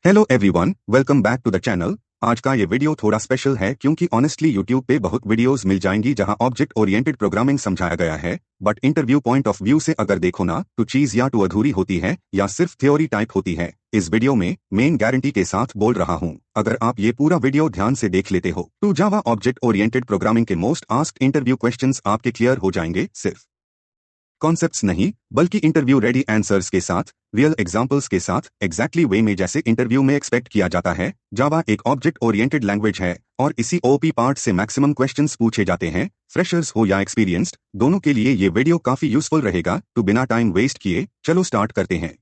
Hello everyone, welcome back to the channel. आज का ये वीडियो थोड़ा स्पेशल है क्योंकि ऑनेस्टली यूट्यूब पे बहुत वीडियोस मिल जाएंगी जहां ऑब्जेक्ट ओरिएंटेड प्रोग्रामिंग समझाया गया है, but interview point of view से अगर देखो ना तो चीज या तो अधूरी होती है या सिर्फ थ्योरी टाइप होती है। इस वीडियो में मेन गारंटी के साथ बोल रहा हूँ, अगर आप ये पूरा वीडियो ध्यान से देख लेते हो तो जावा ऑब्जेक्ट ओरिएंटेड प्रोग्रामिंग के मोस्ट आस्क्ड इंटरव्यू क्वेश्चंस आपके क्लियर हो जाएंगे। सिर्फ कॉन्सेप्ट्स नहीं बल्कि इंटरव्यू रेडी आंसर्स के साथ, रियल एग्जांपल्स के साथ, एग्जैक्टली वे में जैसे इंटरव्यू में एक्सपेक्ट किया जाता है। जावा एक ऑब्जेक्ट ओरिएंटेड लैंग्वेज है और इसी ओपी पार्ट से मैक्सिमम क्वेश्चंस पूछे जाते हैं। फ्रेशर्स हो या एक्सपीरियंस्ड, दोनों के लिए ये वीडियो काफी यूजफुल रहेगा। तो बिना टाइम वेस्ट किए चलो स्टार्ट करते हैं।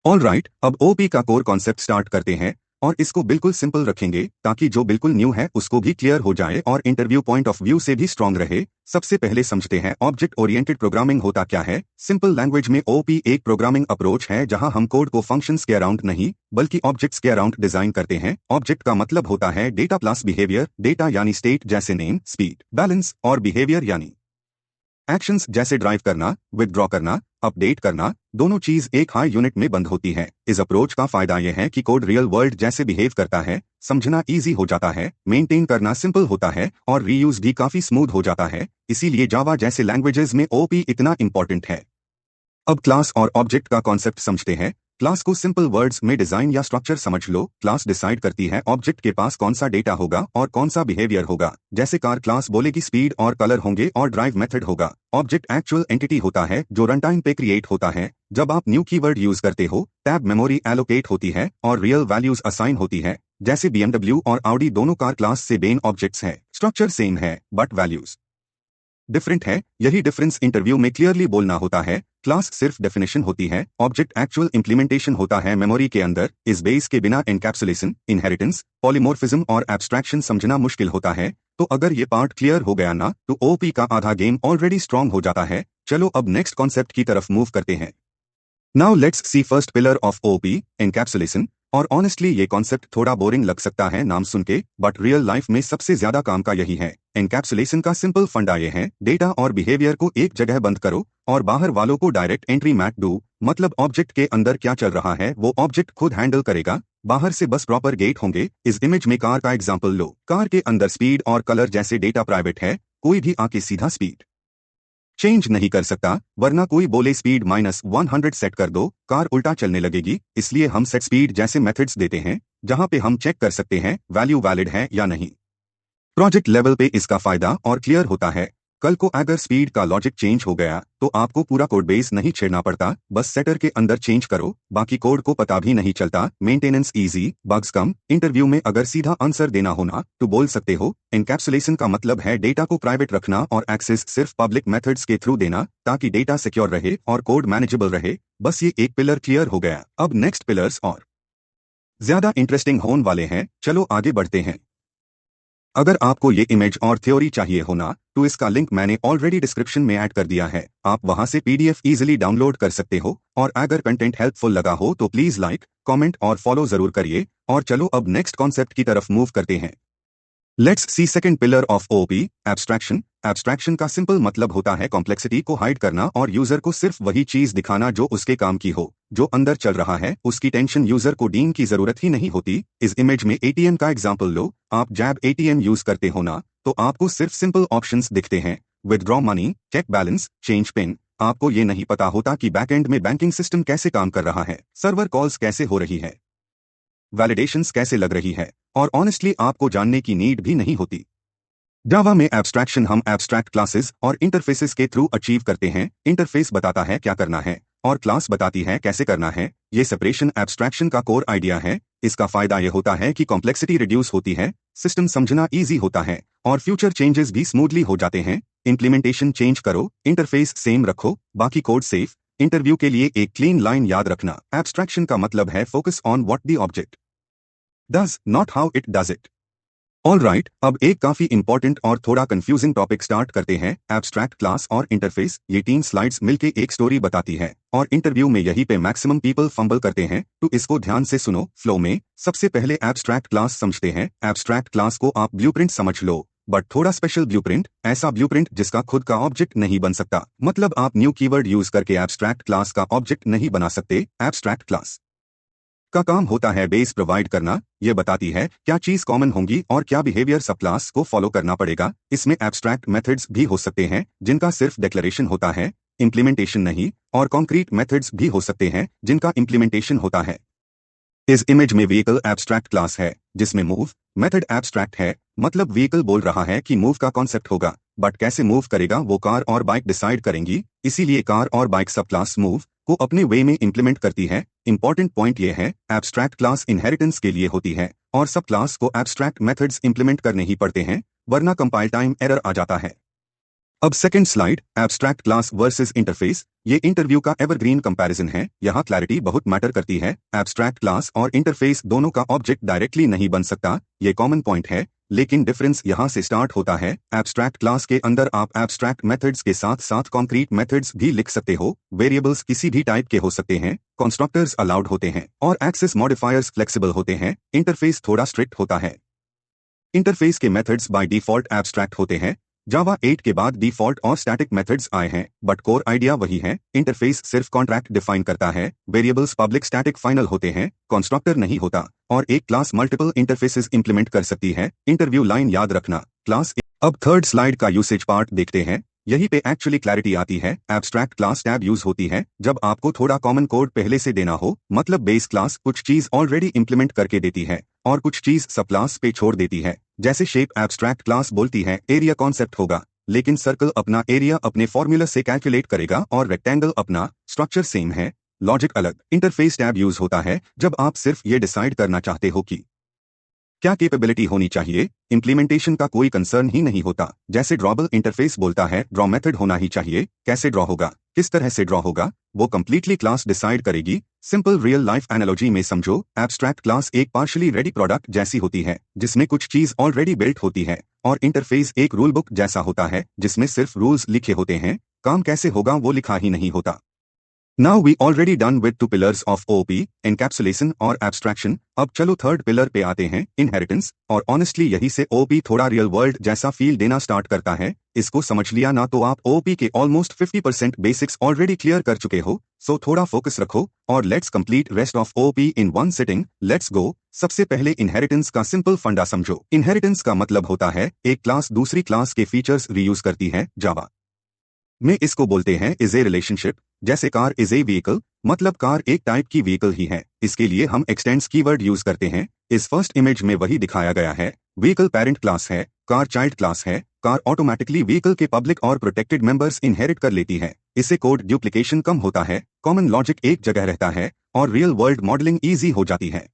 ऑल राइट, अब ओपी का कोर कॉन्सेप्ट स्टार्ट करते हैं और इसको बिल्कुल सिंपल रखेंगे ताकि जो बिल्कुल न्यू है उसको भी क्लियर हो जाए और इंटरव्यू पॉइंट ऑफ व्यू से भी स्ट्रांग रहे। सबसे पहले समझते हैं ऑब्जेक्ट ओरिएंटेड प्रोग्रामिंग होता क्या है। सिंपल लैंग्वेज में ओपी एक प्रोग्रामिंग अप्रोच है जहां हम कोड को फंक्शंस के अराउंड नहीं बल्कि ऑब्जेक्ट्स के अराउंड डिजाइन करते हैं। ऑब्जेक्ट का मतलब होता है डेटा प्लस बिहेवियर। डेटा यानी स्टेट जैसे नेम, स्पीड, बैलेंस, और बिहेवियर यानी एक्शंस जैसे ड्राइव करना, विदड्रॉ करना, अपडेट करना। दोनों चीज एक हाई यूनिट में बंद होती है। इस अप्रोच का फायदा यह है कि कोड रियल वर्ल्ड जैसे बिहेव करता है, समझना इजी हो जाता है, मेंटेन करना सिंपल होता है और रीयूज भी काफी स्मूथ हो जाता है। इसीलिए जावा जैसे लैंग्वेजेस में ओपी इतना इंपॉर्टेंट है। अब क्लास और ऑब्जेक्ट का कॉन्सेप्ट समझते हैं। क्लास को सिंपल वर्ड्स में डिजाइन या स्ट्रक्चर समझ लो। क्लास डिसाइड करती है ऑब्जेक्ट के पास कौन सा डेटा होगा और कौन सा बिहेवियर होगा। जैसे कार क्लास बोलेगी स्पीड और कलर होंगे और ड्राइव मेथड होगा। ऑब्जेक्ट एक्चुअल एंटिटी होता है जो रन टाइम पे क्रिएट होता है। जब आप न्यू कीवर्ड यूज करते हो, टैब मेमोरी एलोकेट होती है और रियल वैल्यूज असाइन होती है। जैसे BMW और Audi दोनों कार क्लास से बेन ऑब्जेक्ट्स हैं। स्ट्रक्चर सेम है बट वैल्यूज डिफरेंट है। यही डिफरेंस इंटरव्यू में क्लियरली बोलना होता है। क्लास सिर्फ डेफिनेशन होती है, ऑब्जेक्ट एक्चुअल इंप्लीमेंटेशन होता है मेमोरी के अंदर। इस बेस के बिना एनकैप्सुलेशन, इनहेरिटेंस, पॉलीमॉर्फिज्म और एब्स्ट्रैक्शन समझना मुश्किल होता है। तो अगर ये पार्ट क्लियर हो गया ना तो ओपी का आधा गेम ऑलरेडी स्ट्रांग हो जाता है। चलो अब नेक्स्ट कॉन्सेप्ट की तरफ मूव करते हैं। Now let's see first pillar of OP, encapsulation. और ऑनेस्टली ये कॉन्सेप्ट थोड़ा बोरिंग लग सकता है नाम सुन के, बट रियल लाइफ में सबसे ज्यादा काम का यही है। एनकैप्सुलेशन का सिंपल फंडा ये है, डेटा और बिहेवियर को एक जगह बंद करो और बाहर वालों को डायरेक्ट एंट्री मैट दो। मतलब ऑब्जेक्ट के अंदर क्या चल रहा है वो ऑब्जेक्ट खुद हैंडल करेगा, बाहर से बस प्रॉपर गेट होंगे। इस इमेज में कार का एग्जाम्पल लो। कार के अंदर स्पीड और कलर जैसे डेटा प्राइवेट है, कोई भी आके सीधा स्पीड चेंज नहीं कर सकता, वरना कोई बोले स्पीड -100 सेट कर दो, कार उल्टा चलने लगेगी। इसलिए हम सेट स्पीड जैसे मेथड्स देते हैं जहां पे हम चेक कर सकते हैं वैल्यू वैलिड है या नहीं। प्रोजेक्ट लेवल पे इसका फायदा और क्लियर होता है। कल को अगर स्पीड का लॉजिक चेंज हो गया तो आपको पूरा कोड बेस नहीं छेड़ना पड़ता, बस सेटर के अंदर चेंज करो, बाकी कोड को पता भी नहीं चलता। मेंटेनेंस इजी, बग्स कम। इंटरव्यू में अगर सीधा आंसर देना होना तो बोल सकते हो एनकैप्सुलेशन का मतलब है डेटा को प्राइवेट रखना और एक्सेस सिर्फ पब्लिक मेथड्स के थ्रू देना ताकि डेटा सिक्योर रहे और कोड मैनेजेबल रहे। बस ये एक पिलर क्लियर हो गया। अब नेक्स्ट पिलर्स और ज्यादा इंटरेस्टिंग होने वाले हैं। चलो आगे बढ़ते हैं। अगर आपको ये इमेज और थ्योरी चाहिए हो ना तो इसका लिंक मैंने ऑलरेडी डिस्क्रिप्शन में ऐड कर दिया है। आप वहां से PDF इजीली डाउनलोड कर सकते हो। और अगर कंटेंट हेल्पफुल लगा हो तो प्लीज लाइक, कमेंट और फॉलो जरूर करिए। और चलो अब नेक्स्ट कॉन्सेप्ट की तरफ मूव करते हैं। Let's see second pillar of OP, abstraction. Abstraction का सिंपल मतलब होता है कॉम्प्लेक्सिटी को हाइड करना और यूजर को सिर्फ वही चीज दिखाना जो उसके काम की हो। जो अंदर चल रहा है उसकी टेंशन यूजर को डीन की जरूरत ही नहीं होती। इस इमेज में ATM का एग्जाम्पल लो। आप जैब ATM यूज करते हो ना तो आपको सिर्फ सिंपल ऑप्शंस दिखते हैं, withdraw money, check balance, change PIN. आपको ये नहीं पता होता कि बैकएंड में बैंकिंग सिस्टम कैसे काम कर रहा है, सर्वर कॉल्स कैसे हो रही है, वैलिडेशंस कैसे लग रही है, और ऑनेस्टली आपको जानने की नीड भी नहीं होती। जावा में एब्स्ट्रैक्शन हम एब्स्ट्रैक्ट क्लासेस और इंटरफेसेस के थ्रू अचीव करते हैं। इंटरफेस बताता है क्या करना है और क्लास बताती है कैसे करना है। ये सेपरेशन एब्स्ट्रैक्शन का कोर आइडिया है। इसका फायदा यह होता है कि कॉम्प्लेक्सिटी रिड्यूस होती है, सिस्टम समझना इजी होता है और फ्यूचर चेंजेस भी स्मूथली हो जाते हैं। इंप्लीमेंटेशन चेंज करो, इंटरफेस सेम रखो, बाकी कोड सेफ। इंटरव्यू के लिए एक क्लीन लाइन याद रखना, एब्स्ट्रैक्शन का मतलब है focus on what the object does, not how it does it. All right, अब एक काफी इंपॉर्टेंट और थोड़ा कंफ्यूजिंग टॉपिक स्टार्ट करते हैं, एब्स्ट्रैक्ट क्लास और इंटरफेस। ये 3 स्लाइड्स मिलके एक स्टोरी बताती है और इंटरव्यू में यही पे मैक्सिमम पीपल फंबल करते हैं। तो इसको ध्यान से सुनो फ्लो में। सबसे पहले एब्स्ट्रैक्ट क्लास समझते हैं। एब्स्ट्रैक्ट क्लास को आप ब्लूप्रिंट समझ लो, बट थोड़ा स्पेशल ब्लूप्रिंट, ऐसा ब्लूप्रिंट जिसका खुद का ऑब्जेक्ट नहीं बन सकता। मतलब आप न्यू कीवर्ड यूज करके एब्स्ट्रैक्ट क्लास का ऑब्जेक्ट नहीं बना सकते। एब्स्ट्रैक्ट क्लास का काम होता है बेस प्रोवाइड करना। ये बताती है क्या चीज कॉमन होंगी और क्या बिहेवियर सब क्लास को फॉलो करना पड़ेगा। इसमें एब्स्ट्रैक्ट मेथड्स भी हो सकते हैं जिनका सिर्फ डिक्लेरेशन होता है, इंप्लीमेंटेशन नहीं, और कॉन्क्रीट मेथड्स भी हो सकते हैं जिनका इंप्लीमेंटेशन होता है। इस इमेज में व्हीकल एब्स्ट्रैक्ट क्लास है जिसमें मूव मेथड एब्स्ट्रैक्ट है, मतलब व्हीकल बोल रहा है कि मूव का कॉन्सेप्ट होगा, बट कैसे मूव करेगा वो कार और बाइक डिसाइड करेंगी। इसीलिए कार और बाइक सब क्लास मूव को अपने वे में इंप्लीमेंट करती है। इंपॉर्टेंट पॉइंट ये है एब्स्ट्रैक्ट क्लास इनहेरिटेंस के लिए होती है और सब क्लास को एब्स्ट्रैक्ट मेथड्स इंप्लीमेंट करने ही पड़ते हैं, वरना कंपाइल टाइम एरर आ जाता है। अब second slide, abstract class versus interface. ये इंटरव्यू का एवरग्रीन कंपैरिजन है। यहाँ क्लैरिटी बहुत मैटर करती है। एब्स्ट्रैक्ट क्लास और इंटरफेस दोनों का ऑब्जेक्ट डायरेक्टली नहीं बन सकता, ये कॉमन पॉइंट है, लेकिन डिफरेंस यहाँ से स्टार्ट होता है। एब्स्ट्रैक्ट क्लास के अंदर आप एब्स्ट्रैक्ट मेथड्स के साथ साथ कॉन्क्रीट मेथड्स भी लिख सकते हो। वेरिएबल्स किसी भी टाइप के हो सकते हैं, कंस्ट्रक्टर्स अलाउड होते हैं और एक्सेस मॉडिफायर्स फ्लेक्सिबल होते हैं। इंटरफेस थोड़ा स्ट्रिक्ट होता है। इंटरफेस के मेथड्स बाय डिफॉल्ट एब्स्ट्रैक्ट होते हैं। जावा 8 के बाद डिफॉल्ट और स्टैटिक मेथड्स आए हैं, बट कोर आइडिया वही है। इंटरफेस सिर्फ कॉन्ट्रैक्ट डिफाइन करता है, वेरिएबल्स पब्लिक स्टैटिक फाइनल होते हैं, कंस्ट्रक्टर नहीं होता, और एक क्लास मल्टीपल इंटरफेसेस इंप्लीमेंट कर सकती है। इंटरव्यू लाइन याद रखना, क्लास। अब थर्ड स्लाइड का यूसेज पार्ट देखते हैं। यहीं पे एक्चुअली क्लैरिटी आती है। एब्स्ट्रैक्ट क्लास टैब यूज होती है जब आपको थोड़ा कॉमन कोड पहले से देना हो, मतलब बेस क्लास कुछ चीज ऑलरेडी इंप्लीमेंट करके देती है और कुछ चीज सब क्लास पे छोड़ देती है। जैसे शेप एब्स्ट्रैक्ट क्लास बोलती है एरिया कॉन्सेप्ट होगा, लेकिन सर्कल अपना एरिया अपने फॉर्मूला से कैलकुलेट करेगा और रेक्टेंगल अपना, स्ट्रक्चर सेम है, लॉजिक अलग। इंटरफेस टैब यूज होता है जब आप सिर्फ ये डिसाइड करना चाहते हो कि क्या कैपेबिलिटी होनी चाहिए, इंप्लीमेंटेशन का कोई कंसर्न ही नहीं होता। जैसे ड्रॉबल इंटरफेस बोलता है ड्रॉ मेथड होना ही चाहिए, कैसे ड्रॉ होगा, किस तरह से ड्रॉ होगा, वो कंप्लीटली क्लास डिसाइड करेगी। सिंपल रियल लाइफ एनालॉजी में समझो, एब्स्ट्रैक्ट क्लास एक पार्शियली रेडी प्रोडक्ट जैसी होती है जिसमें कुछ चीज ऑलरेडी बिल्ट होती है, और इंटरफेस एक रूल बुक जैसा होता है जिसमें सिर्फ रूल्स लिखे होते हैं, काम कैसे होगा वो लिखा ही नहीं होता। Now we already done with two pillars of OOP, encapsulation और abstraction। अब चलो थर्ड पिलर पे आते हैं, इनहेरिटेंस। और ऑनेस्टली यही से OOP थोड़ा रियल वर्ल्ड जैसा फील देना स्टार्ट करता है। इसको समझ लिया ना तो आप OOP के ऑलमोस्ट 50% बेसिक्स ऑलरेडी क्लियर कर चुके हो, सो थोड़ा फोकस रखो और let's complete rest of OOP in one sitting. Let's go. सबसे पहले इनहेरिटेंस का सिंपल फंडा समझो। इनहेरिटेंस का मतलब होता है एक क्लास दूसरी क्लास के फीचर्स रीयूज करती है। जावा में इसको बोलते हैं इज ए रिलेशनशिप। जैसे कार इज ए व्हीकल, मतलब कार एक टाइप की व्हीकल ही है, इसके लिए हम एक्सटेंड्स कीवर्ड यूज करते हैं। इस फर्स्ट इमेज में वही दिखाया गया है। व्हीकल पेरेंट क्लास है, कार चाइल्ड क्लास है। कार ऑटोमेटिकली व्हीकल के पब्लिक और प्रोटेक्टेड मेंबर्स इनहेरिट कर लेती है। इससे कोड ड्यूप्लीकेशन कम होता है, कॉमन लॉजिक एक जगह रहता है और रियल वर्ल्ड मॉडलिंग ईजी हो जाती है।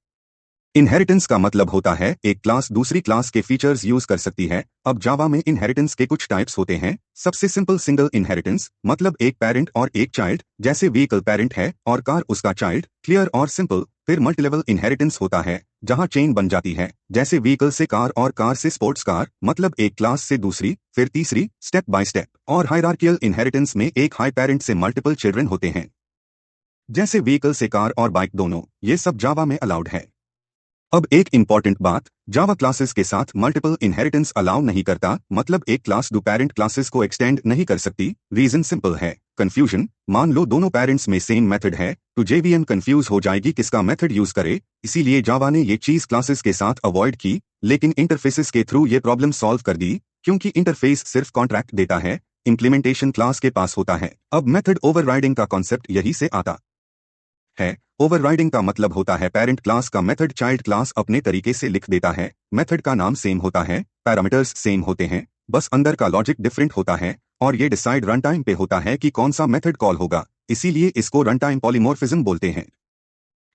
इनहेरिटेंस का मतलब होता है एक क्लास दूसरी क्लास के फीचर्स यूज कर सकती है। अब जावा में इनहेरिटेंस के कुछ टाइप्स होते हैं। सबसे सिंपल सिंगल इनहेरिटेंस, मतलब एक पेरेंट और एक चाइल्ड, जैसे व्हीकल पेरेंट है और कार उसका चाइल्ड, क्लियर और सिंपल। फिर मल्टीलेवल इनहेरिटेंस होता है जहां चेन बन जाती है, जैसे व्हीकल से कार और कार से स्पोर्ट्स कार, मतलब एक क्लास से दूसरी, फिर तीसरी, स्टेप बाय स्टेप। और हायरार्कियल इनहेरिटेंस में एक हाई पेरेंट से मल्टीपल चिल्ड्रन होते हैं, जैसे व्हीकल से कार और बाइक दोनों। ये सब जावा में अलाउड है। अब एक इंपॉर्टेंट बात, जावा क्लासेस के साथ मल्टीपल इनहेरिटेंस अलाउ नहीं करता, मतलब एक क्लास दो पेरेंट क्लासेस को एक्सटेंड नहीं कर सकती। रीजन सिंपल है, कंफ्यूजन। मान लो दोनों पेरेंट्स में सेम मेथड है तो जेवीएम कंफ्यूज हो जाएगी किसका मेथड यूज करे। इसीलिए जावा ने ये चीज क्लासेस के साथ अवॉइड की, लेकिन इंटरफेसेस के थ्रू ये प्रॉब्लम सॉल्व कर दी, क्योंकि इंटरफेस सिर्फ कॉन्ट्रैक्ट देता है, इंप्लीमेंटेशन क्लास के पास होता है। अब मेथड ओवरराइडिंग का कॉन्सेप्ट यही से आता है। ओवरराइडिंग का मतलब होता है पेरेंट क्लास का मेथड चाइल्ड क्लास अपने तरीके से लिख देता है। मेथड का नाम सेम होता है, पैरामीटर्स सेम होते हैं, बस अंदर का लॉजिक डिफरेंट होता है, और ये डिसाइड रन टाइम पे होता है कि कौन सा मेथड कॉल होगा। इसीलिए इसको रन टाइम पॉलीमॉर्फिज्म बोलते हैं।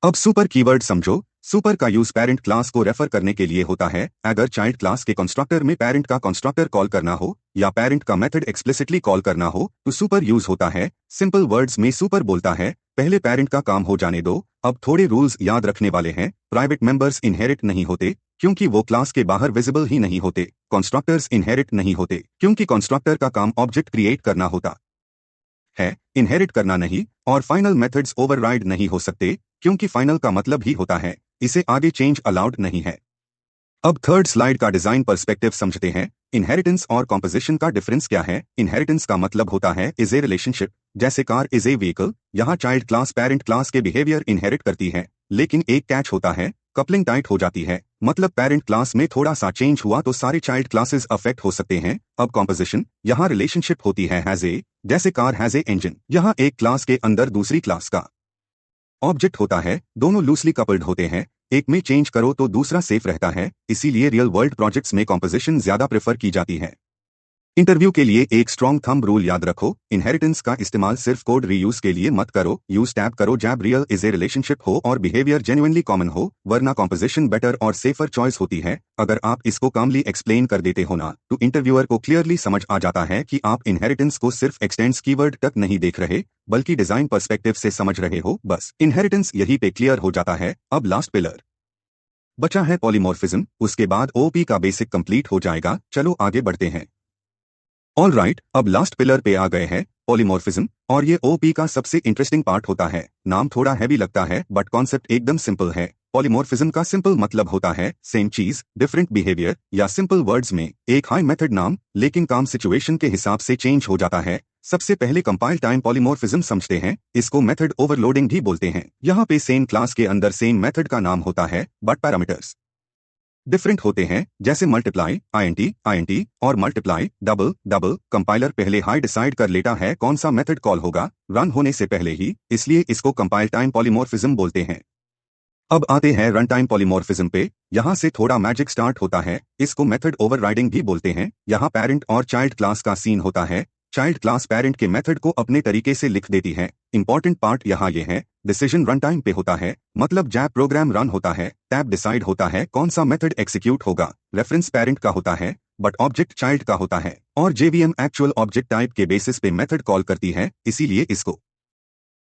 अब सुपर कीवर्ड समझो। सुपर का यूज पेरेंट क्लास को रेफर करने के लिए होता है। अगर चाइल्ड क्लास के कंस्ट्रक्टर में पेरेंट का कंस्ट्रक्टर कॉल करना हो या पेरेंट का मेथड एक्सप्लिसिटली कॉल करना हो तो सुपर यूज होता है। सिंपल वर्ड्स में सुपर बोलता है पहले पेरेंट का काम हो जाने दो। अब थोड़े रूल्स याद रखने वाले हैं। प्राइवेट मेंबर्स इनहेरिट नहीं होते क्योंकि वो क्लास के बाहर विजिबल ही नहीं होते। कंस्ट्रक्टर्स इनहेरिट नहीं होते क्योंकि कंस्ट्रक्टर का काम ऑब्जेक्ट क्रिएट करना होता है, इनहेरिट करना नहीं। और फाइनल मेथड्स ओवरराइड नहीं हो सकते क्योंकि फाइनल का मतलब ही होता है इसे आगे चेंज अलाउड नहीं है। अब थर्ड स्लाइड का डिजाइन पर्सपेक्टिव समझते हैं। इनहेरिटेंस और कॉम्पोजिशन का डिफरेंस क्या है। इनहेरिटेंस का मतलब होता है इज ए रिलेशनशिप, जैसे कार इज ए व्हीकल। यहाँ चाइल्ड क्लास पेरेंट क्लास के बिहेवियर इनहेरिट करती है, लेकिन एक कैच होता है, कपलिंग टाइट हो जाती है। मतलब पेरेंट क्लास में थोड़ा सा चेंज हुआ तो सारे चाइल्ड क्लासेस अफेक्ट हो सकते हैं। अब कॉम्पोजिशन, यहाँ रिलेशनशिप होती है हैज ए, जैसे कार हैज ए इंजन। यहाँ एक क्लास के अंदर दूसरी क्लास का ऑब्जेक्ट होता है, दोनों लूसली कपल्ड होते हैं। एक में चेंज करो तो दूसरा सेफ रहता है, इसीलिए रियल वर्ल्ड प्रोजेक्ट्स में कॉम्पोजिशन ज्यादा प्रेफर की जाती है। इंटरव्यू के लिए एक स्ट्रॉन्ग थंब रूल याद रखो, इनहेरिटेंस का इस्तेमाल सिर्फ कोड रीयूज के लिए मत करो। यूज टैब करो जैब रियल इज ए रिलेशनशिप हो और बिहेवियर जेन्युइनली कॉमन हो, वरना कॉम्पोजिशन बेटर और सेफर चॉइस होती है। अगर आप इसको कामली एक्सप्लेन कर देते हो ना, तो इंटरव्यूअर को क्लियरली समझ आ जाता है कि आप इनहेरिटेंस को सिर्फ एक्सटेंड्स कीवर्ड तक नहीं देख रहे, बल्कि डिजाइन पर्सपेक्टिव से समझ रहे हो। बस इनहेरिटेंस यही पे क्लियर हो जाता है। अब लास्ट पिलर बचा है पॉलीमॉर्फिज्म, उसके बाद ओपी का बेसिक कंप्लीट हो जाएगा। चलो आगे बढ़ते हैं। ऑल राइट, अब लास्ट पिलर पे आ गए हैं, पॉलीमॉर्फिज्म। और ये ओपी का सबसे इंटरेस्टिंग पार्ट होता है। नाम थोड़ा हैवी लगता है बट कॉन्सेप्ट एकदम सिंपल है। पॉलीमॉर्फिज्म का सिंपल मतलब होता है सेम चीज डिफरेंट बिहेवियर, या सिंपल वर्ड्स में एक हाई मेथड नाम, लेकिन काम सिचुएशन के हिसाब से चेंज हो जाता है। सबसे पहले कंपाइल टाइम पॉलीमॉर्फिज्म समझते हैं, इसको मेथड ओवरलोडिंग भी बोलते हैं। यहाँ पे सेम क्लास के अंदर सेम मेथड का नाम होता है बट पैरामीटर्स डिफरेंट होते हैं, जैसे मल्टीप्लाई आईएनटी और मल्टीप्लाई डबल डबल। कंपाइलर पहले हाई डिसाइड कर लेता है कौन सा मेथड कॉल होगा रन होने से पहले ही, इसलिए इसको कंपाइल टाइम पॉलीमॉर्फिज्म बोलते हैं। अब आते हैं रन टाइम पॉलीमॉर्फिज्म पे। यहाँ से थोड़ा मैजिक स्टार्ट होता है, इसको मेथड ओवरराइडिंग भी बोलते हैं। यहाँ पेरेंट और चाइल्ड क्लास का सीन होता है, चाइल्ड क्लास पेरेंट के मेथड को अपने तरीके से लिख देती है। इंपॉर्टेंट पार्ट यहाँ ये है, डिसीजन रन टाइम पे होता है, मतलब जब प्रोग्राम रन होता है टैब डिसाइड होता है कौन सा मेथड एग्जीक्यूट होगा। रेफरेंस पेरेंट का होता है बट ऑब्जेक्ट चाइल्ड का होता है, और जेवीएम एक्चुअल ऑब्जेक्ट टाइप के बेसिस पे मेथड कॉल करती है, इसीलिए इसको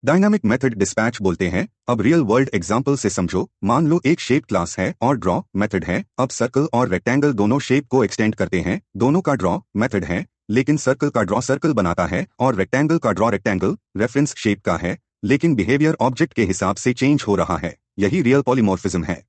डायनामिक मेथड डिस्पैच बोलते हैं। अब रियल वर्ल्ड एग्जांपल से समझो, मान लो एक शेप क्लास है और ड्रॉ मेथड है। अब सर्कल और रेक्टेंगल दोनों शेप को एक्सटेंड करते हैं, दोनों का ड्रॉ मेथड है, लेकिन सर्कल का ड्रॉ सर्कल बनाता है और रेक्टेंगल का ड्रॉ रेक्टेंगल रेफरेंस शेप का है, लेकिन बिहेवियर ऑब्जेक्ट के हिसाब से चेंज हो रहा है। यही रियल पॉलीमॉर्फिज्म है।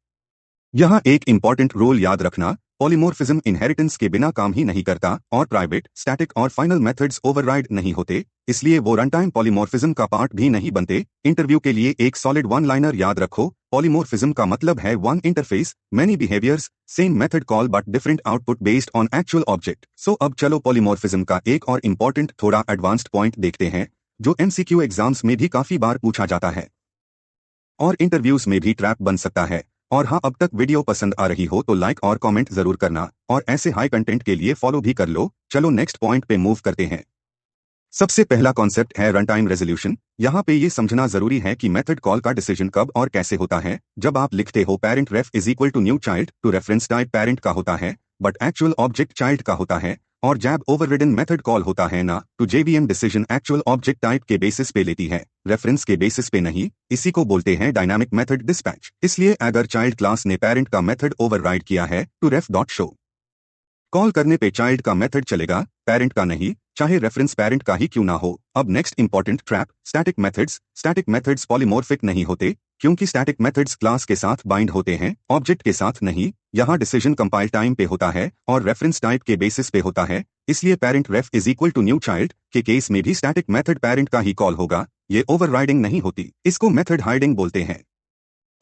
यहाँ एक इंपॉर्टेंट रूल याद रखना, पॉलीमॉर्फिज्म इनहेरिटेंस के बिना काम ही नहीं करता, और प्राइवेट स्टैटिक और फाइनल मेथड्स ओवरराइड नहीं होते, इसलिए वो रन टाइम पॉलीमॉर्फिज्म का पार्ट भी नहीं बनते। इंटरव्यू के लिए एक सॉलिड वन लाइनर याद रखो, पॉलीमॉर्फिज्म का मतलब है one interface many behaviours, same method call but different output based on actual object. So अब चलो पॉलीमॉर्फिज्म का एक और इंपॉर्टेंट थोड़ा एडवांस्ड पॉइंट देखते हैं, जो एमसीक्यू एग्जाम्स में भी काफी बार पूछा जाता है और इंटरव्यूज में भी ट्रैप बन सकता है। और हाँ, अब तक वीडियो पसंद आ रही हो तो लाइक और कमेंट जरूर करना, और ऐसे हाई कंटेंट के लिए फॉलो भी कर लो। चलो नेक्स्ट पॉइंट पे मूव करते हैं। सबसे पहला कॉन्सेप्ट है रन टाइम रेजोल्यूशन। यहाँ पे ये समझना जरूरी है कि मेथड कॉल का डिसीजन कब और कैसे होता है। जब आप लिखते हो parent ref is equal to new child, तो रेफरेंस टाइप पेरेंट का होता है बट एक्चुअल ऑब्जेक्ट चाइल्ड का होता है, और जब ओवररिडन मेथड कॉल होता है ना, तो JVM decision actual object type के बेसिस पे लेती है, रेफरेंस के बेसिस पे नहीं। इसी को बोलते हैं डायनामिक मेथड डिस्पैच। इसलिए अगर चाइल्ड क्लास ने पेरेंट का मेथड ओवरराइड किया है तो रेफ डॉट शो कॉल करने पे चाइल्ड का मेथड चलेगा, पेरेंट का नहीं, चाहे रेफरेंस पेरेंट का ही क्यों ना हो। अब next important trap, static methods. Static methods polymorphic नहीं होते, क्योंकि स्टैटिक मेथड्स क्लास के साथ बाइंड होते हैं, ऑब्जेक्ट के साथ नहीं। यहाँ डिसीजन कंपाइल टाइम पे होता है और रेफरेंस टाइप के बेसिस पे होता है, इसलिए parent ref is equal to new child के केस में भी स्टैटिक मेथड पेरेंट का ही कॉल होगा, ये ओवरराइडिंग नहीं होती, इसको मेथड हाइडिंग बोलते हैं।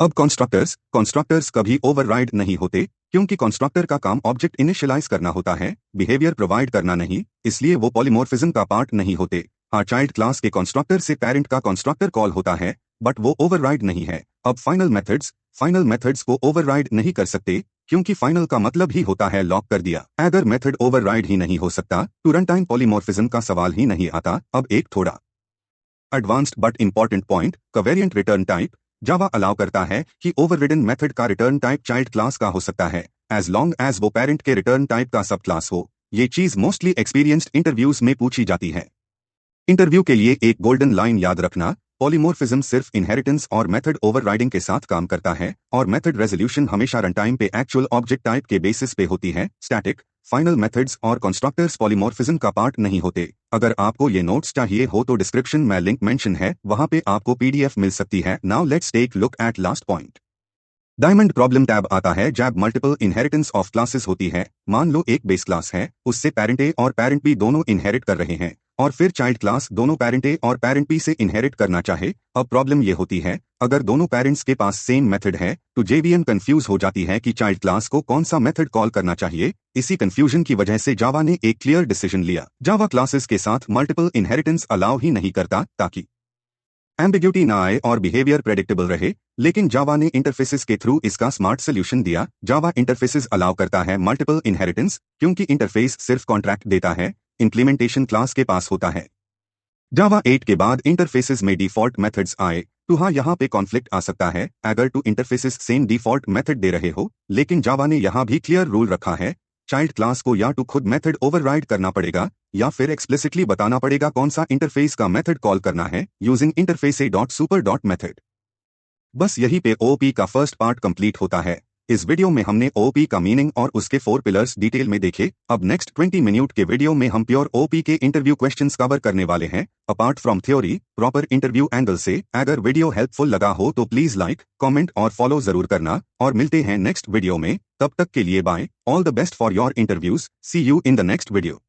अब कॉन्स्ट्रक्टर्स कभी ओवरराइड नहीं होते, क्योंकि कॉन्स्ट्रक्टर का काम ऑब्जेक्ट इनिशियलाइज करना होता है, बिहेवियर प्रोवाइड करना नहीं, इसलिए वो पॉलीमॉर्फिज्म का पार्ट नहीं होते। हाँ, चाइल्ड क्लास के कॉन्स्ट्रक्टर से पेरेंट का कॉन्स्ट्रक्टर कॉल होता है बट वो ओवरराइड नहीं है। अब फाइनल मेथड्स को ओवरराइड नहीं कर सकते, क्योंकि फाइनल का मतलब ही होता है लॉक कर दिया। अगर मेथड ओवरराइड ही नहीं हो सकता तो रन टाइम पॉलीमॉर्फिज्म का सवाल ही नहीं आता। अब एक थोड़ा advanced but important point, covariant return type. Java allow करता है कि ओवररिडन मेथड का रिटर्न टाइप चाइल्ड क्लास का हो सकता है, एज लॉन्ग एज वो पेरेंट के रिटर्न टाइप का सब क्लास हो। ये चीज मोस्टली एक्सपीरियंस्ड इंटरव्यूज में पूछी जाती है। इंटरव्यू के लिए एक गोल्डन लाइन याद रखना, पॉलीमॉर्फिज्म सिर्फ इनहेरिटेंस और मेथड ओवरराइडिंग के साथ काम करता है, और मेथड रेजोल्यूशन हमेशा रन टाइम पे एक्चुअल ऑब्जेक्ट टाइप के बेसिस पे होती है। स्टैटिक फाइनल मेथड्स और कंस्ट्रक्टर्स पॉलीमॉर्फिज्म का पार्ट नहीं होते। अगर आपको ये नोट्स चाहिए हो तो डिस्क्रिप्शन में लिंक मेंशन है, वहां पे आपको पीडीएफ मिल सकती है। Now let's take look at last point. Diamond problem टैब आता है जब मल्टीपल इनहेरिटेंस ऑफ क्लासेस होती है। मान लो एक बेस क्लास है, उससे पेरेंट ए और पेरेंट बी दोनों इनहेरिट कर रहे हैं, और फिर चाइल्ड क्लास दोनों पेरेंट ए और पेरेंट बी से इनहेरिट करना चाहे। अब प्रॉब्लम ये होती है, अगर दोनों पेरेंट्स के पास सेम मेथड है तो जेवीएम कंफ्यूज हो जाती है कि चाइल्ड क्लास को कौन सा मेथड कॉल करना चाहिए। इसी कंफ्यूजन की वजह से जावा ने एक क्लियर डिसीजन लिया। जावा क्लासेस के साथ मल्टीपल इनहेरिटेंस अलाउ ही नहीं करता ताकि एम्बिग्यूटी ना आए और बिहेवियर प्रेडिक्टेबल रहे, लेकिन जावा ने इंटरफेसेस के थ्रू इसका स्मार्ट सोल्यूशन दिया। जावा इंटरफेसेस अलाउ करता है मल्टीपल इनहेरिटेंस क्योंकि इंटरफेस सिर्फ कॉन्ट्रैक्ट देता है, इंप्लीमेंटेशन क्लास के पास होता है। जावा 8 के बाद इंटरफेसेस में डिफॉल्ट मेथड्स आए तो हाँ यहाँ पे कॉन्फ्लिक्ट आ सकता है अगर two interfaces same default method दे रहे हो, लेकिन जावा ने यहाँ भी क्लियर रूल रखा है, चाइल्ड क्लास को या तो खुद मेथड ओवरराइड करना पड़ेगा या फिर एक्सप्लिसिटली बताना पड़ेगा कौन सा इंटरफेस का मेथड कॉल करना है यूजिंग interface.super.method। बस यही पे ओपी का फर्स्ट पार्ट कंप्लीट होता है। इस वीडियो में हमने ओपी का मीनिंग और उसके 4 पिलर्स डिटेल में देखे। अब नेक्स्ट 20 मिनट के वीडियो में हम प्योर ओपी के इंटरव्यू क्वेश्चंस कवर करने वाले हैं apart from theory, proper interview angle से। अगर वीडियो हेल्पफुल लगा हो तो प्लीज लाइक, कमेंट और फॉलो जरूर करना और मिलते हैं नेक्स्ट वीडियो में। तब तक के लिए bye, all the best for your interviews, see you in the next video.